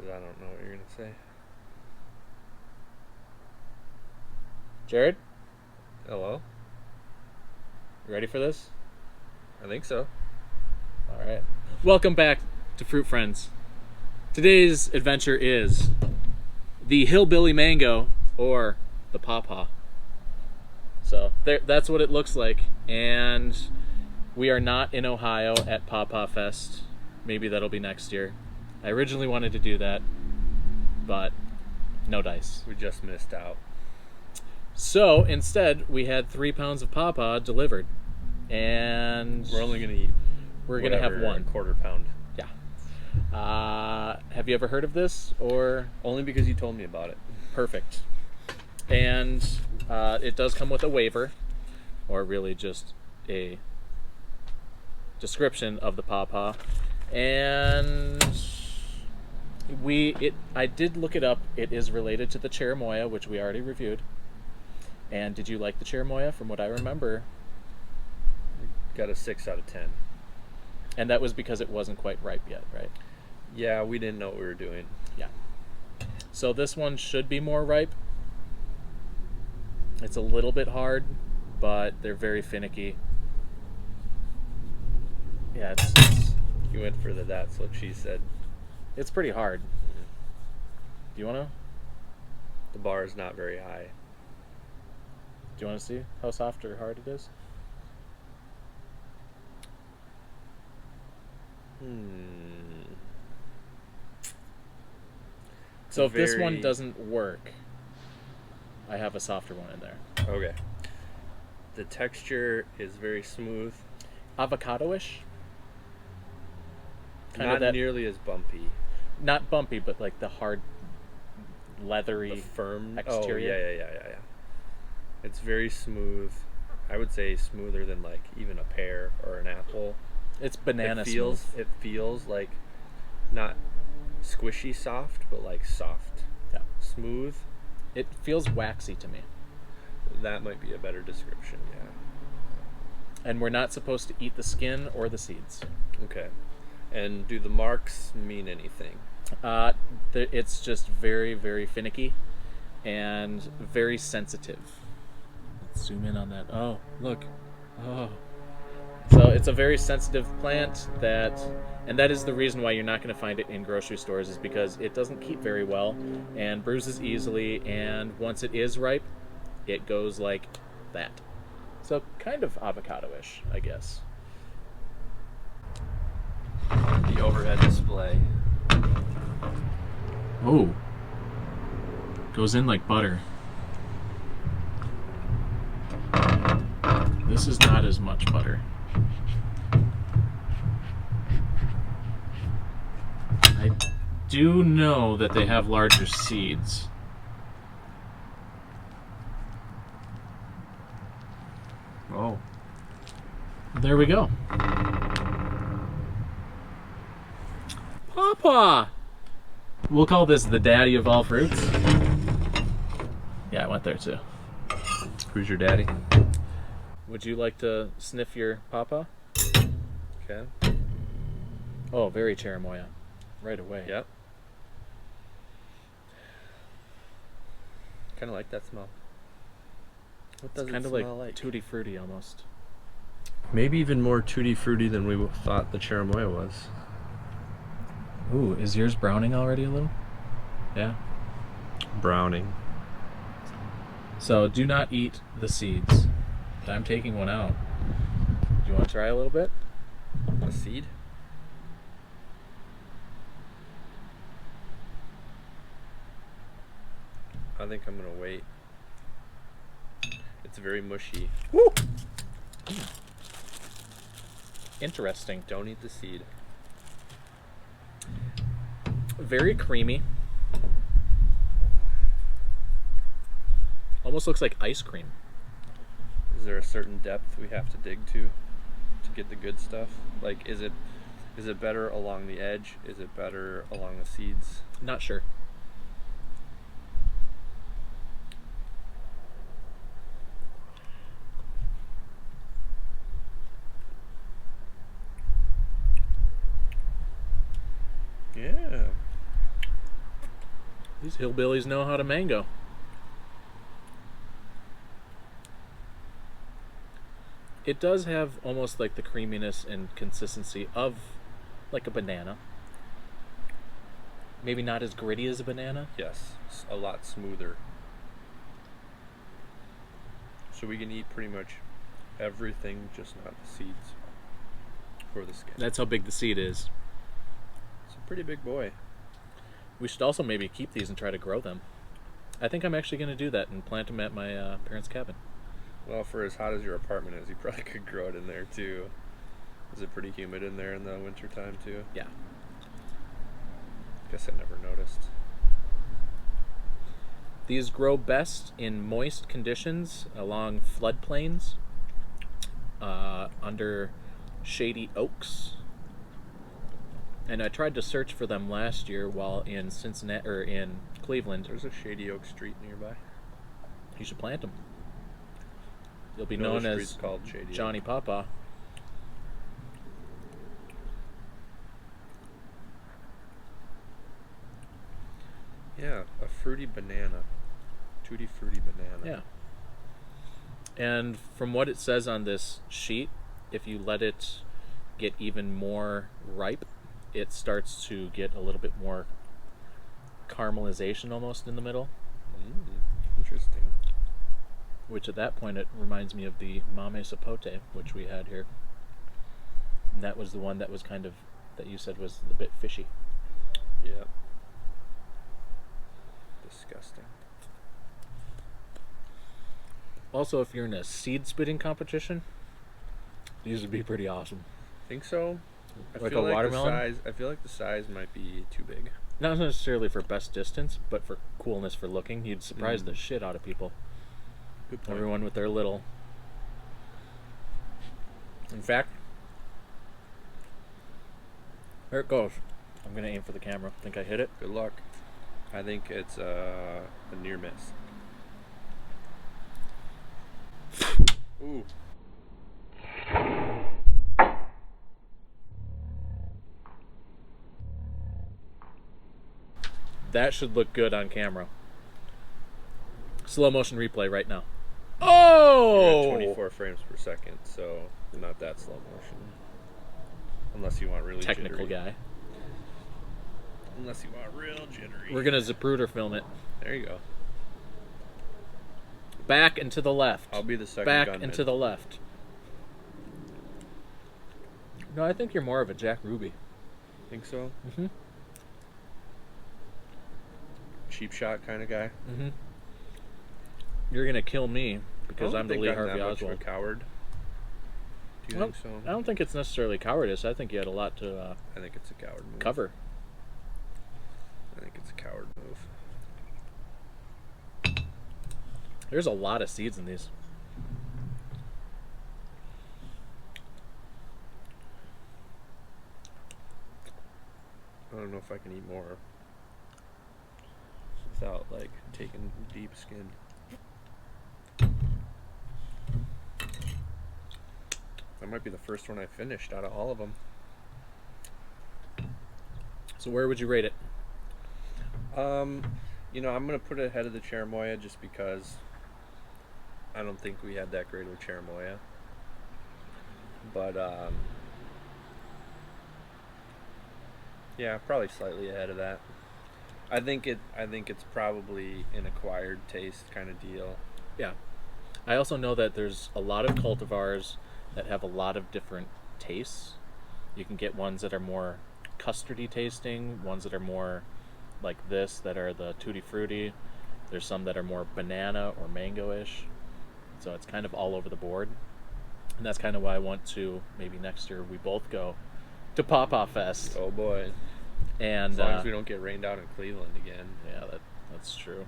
because I don't know what you're going to say. Jared, Hello? you ready for this? I think so. All right. Welcome back to Fruit Friends. Today's adventure is the Hillbilly Mango or the PawPaw. So that's what it looks like. And we are not in Ohio at PawPaw Fest. Maybe that'll be next year. I originally wanted to do that, but no dice. We just missed out. So instead, we had 3 pounds of PawPaw delivered. And We're only going to eat we're going to have one. A quarter pound. Yeah. Have you ever heard of this? Or Only because you told me about it. perfect. And it does come with a waiver, or really just a description of the PawPaw. And I did look it up. It is related to the cherimoya, which we already reviewed. And did you like the cherimoya? From what I remember, Got a 6 out of 10. and that was because it wasn't quite ripe yet, right? Yeah, we didn't know what we were doing. Yeah. So this one should be more ripe. It's a little bit hard, but they're very finicky. Yeah, You went for the that's what she said. it's pretty hard. Do you wanna The bar is not very high. see how soft or hard it is? So if this one doesn't work, I have a softer one in there. Okay. The texture is very smooth. Avocado-ish. Not nearly as bumpy. Not bumpy, but like the hard, leathery, The firm exterior. Oh, yeah. It's very smooth. I would say smoother than like even a pear or an apple. It's banana It feels like not squishy soft, but like soft. Yeah. Smooth. It feels waxy to me. That might be a better description, yeah. And we're not supposed to eat the skin or the seeds. Okay. And do the marks mean anything? It's just very, very finicky and very sensitive. Let's zoom in on that. Oh, look. Oh. So it's a very sensitive plant and that is the reason why you're not going to find it in grocery stores, is because it doesn't keep very well and bruises easily, and once it is ripe, it goes like that. So kind of avocado-ish, I guess. The overhead display. Oh. Goes in like butter. This is not as much butter. I do know that they have larger seeds. Oh. There we go. PawPaw! We'll call this the daddy of all fruits. Yeah, I went there too. Who's your daddy? Would you like to sniff your PawPaw? Okay. Oh, very cherimoya. Right away. Yep. Kind of like that smell. What does It's it kind of smell like tutti frutti almost. Maybe even more tutti frutti than we thought the cherimoya was. Ooh, is yours browning already a little? Yeah. Browning. So do not eat the seeds. I'm taking one out. Do you want to try a little bit? A seed? I think I'm gonna wait. It's very mushy. Woo! Interesting. Don't eat the seed. Very creamy. Almost looks like ice cream. Is there a certain depth we have to dig to get the good stuff? Like, is it better along the edge? Is it better along the seeds? Not sure. Yeah. These hillbillies know how to mango. It does have almost like the creaminess and consistency of like a banana. Maybe not as gritty as a banana. Yes, it's a lot smoother. So we can eat pretty much everything, just not the seeds or the skin. That's how big the seed is. It's a pretty big boy. We should also maybe keep these and try to grow them. I think I'm actually going to do that and plant them at my parents' cabin. Well, for as hot as your apartment is, you probably could grow it in there too. Is it pretty humid in there in the wintertime too? Yeah. Guess I never noticed. These grow best in moist conditions along floodplains, under shady oaks. And I tried to search for them last year while in Cincinnati or in Cleveland. There's a shady oak street nearby. You should plant them. You'll be No, the known street's as called Shady Oak. Johnny PawPaw. Yeah, a fruity banana. Tutti fruity banana. Yeah. And from what it says on this sheet, if you let it get even more ripe, it starts to get a little bit more caramelization almost in the middle. Interesting. Which at that point it reminds me of the mame sapote, which we had here. And that was the one that was kind of, that you said was a bit fishy. Yeah. Disgusting. Also, if you're in a seed spitting competition, these would be pretty awesome. Think so? Like a watermelon? I feel like the size might be too big. Not necessarily for best distance, but for coolness for looking. You'd surprise the shit out of people. Good point. Everyone with their little... In fact, there it goes. I'm going to aim for the camera. Think I hit it? Good luck. I think it's a near miss. Ooh. That should look good on camera. Slow motion replay right now. Oh! You're at 24 frames per second, so not that slow motion. Unless you want really Technical jittery. guy. Unless you want real jittery. We're going to Zapruder film it. There you go. Back and to the left. I'll be the second Back gunman. and to the left. No, I think you're more of a Jack Ruby. Think so? Mm-hmm. Cheap shot kind of guy. Mm-hmm. You're going to kill me because I'm the Lee Harvey that much of Oswald. a coward. Do you Well, think so? I don't think it's necessarily cowardice. I think you had a lot to I think it's a coward move. cover. I think it's a coward move. There's a lot of seeds in these. I don't know if I can eat more without like taking deep skin. That might be the first one I finished out of all of them. So where would you rate it? You know, I'm gonna put it ahead of the cherimoya just because I don't think we had that great of a cherimoya. But yeah, probably slightly ahead of that. I think it's probably an acquired taste kind of deal. Yeah. I also know that there's a lot of cultivars that have a lot of different tastes. You can get ones that are more custardy tasting, ones that are more like this, that are the tutti frutti. There's some that are more banana or mango-ish. So it's kind of all over the board. And that's kind of why I want to, maybe next year, we both go to PawPaw Fest. Oh boy. And As long as we don't get rained out in Cleveland again. yeah, that's true.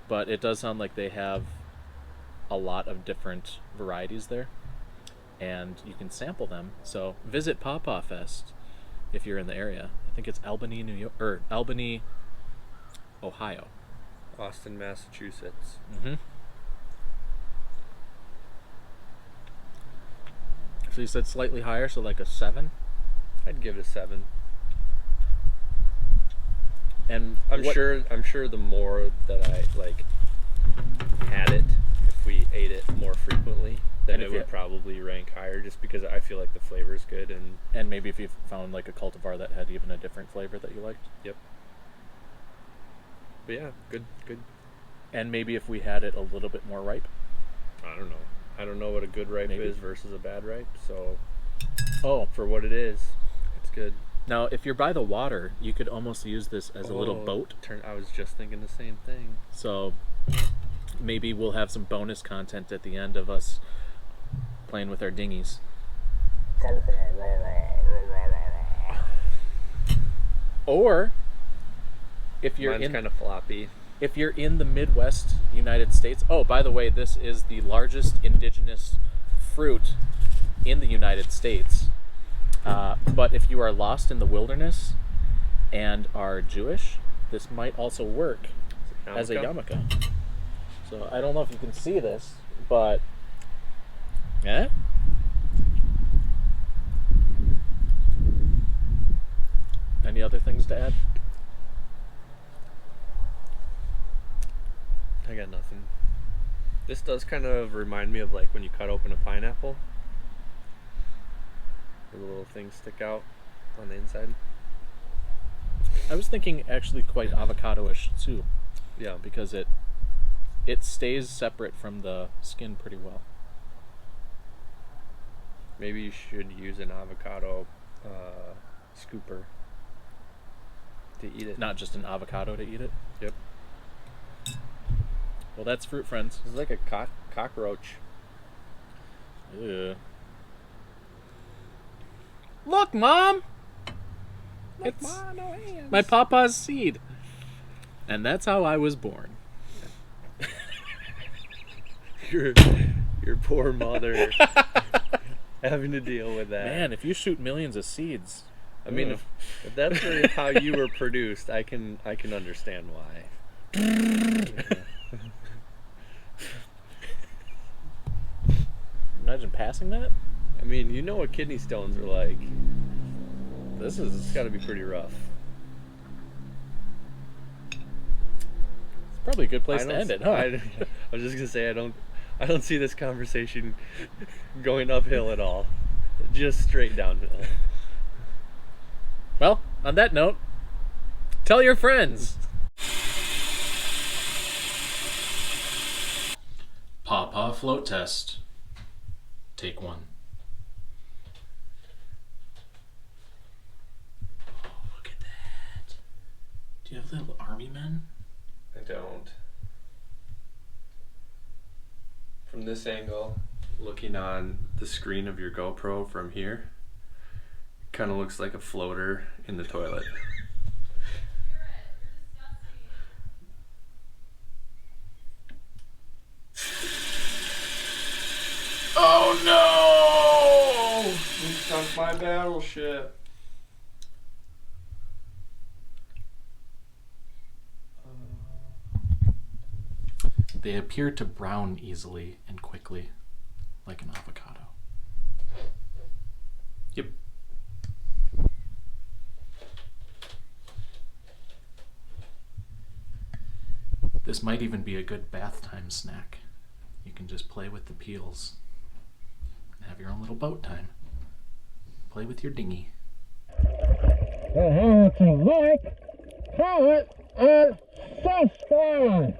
But it does sound like they have a lot of different varieties there, and you can sample them. So visit PawPaw Fest if you're in the area. I think it's Albany, New York, or Albany, Ohio. Austin, Massachusetts. Mm-hmm. So you said slightly higher, so like a 7. I'd give it a 7. And I'm sure the more that I like had it, if we ate it more frequently, then And it if you- would probably rank higher, just because I feel like the flavor's good. And maybe if you found like a cultivar that had even a different flavor that you liked. Yep. But yeah, good. And maybe if we had it a little bit more ripe. I don't know what a good ripe Maybe. is versus a bad ripe. So Oh, for what it is, it's good. now if you're by the water, you could almost use this as a little boat. I was just thinking the same thing. So maybe we'll have some bonus content at the end of us playing with our dinghies. Or if you're Mine's in kind of floppy. if you're in the Midwest United States. Oh, by the way, this is the largest indigenous fruit in the United States. But if you are lost in the wilderness and are Jewish, this might also work as a yarmulke. So I don't know if you can see this, but yeah. Any other things to add? I got nothing. This does kind of remind me of like when you cut open a pineapple. The little things stick out on the inside. I was thinking actually quite avocado-ish too, Yeah, because it stays separate from the skin pretty well. maybe you should use an avocado scooper to eat it. Not just an avocado to eat it. Yep. Well, that's fruit, friends. It's like a cockroach. Ew. Look, Mom! It's no hands. my Pawpaw's seed. And that's how I was born. Your poor mother having to deal with that. Man, if you shoot millions of seeds. I mean, if that's really how you were produced, I can understand why. Imagine passing that. I mean, you know what kidney stones are like. This It's is got to be pretty rough. probably a good place I to don't end s- it, huh? I was just gonna say I don't see this conversation going uphill at all. Just straight downhill. Well, on that note, tell your friends. PawPaw float test. Take one. Oh, look at that. Do you have little army men? I don't. From this angle, looking on the screen of your GoPro from here, kind of looks like a floater in the toilet. Oh no! You sunk my battleship. They appear to brown easily and quickly, like an avocado. Yep. This might even be a good bath time snack. You can just play with the peels and have your own little boat time. Play with your dinghy. If you like, comment, and subscribe.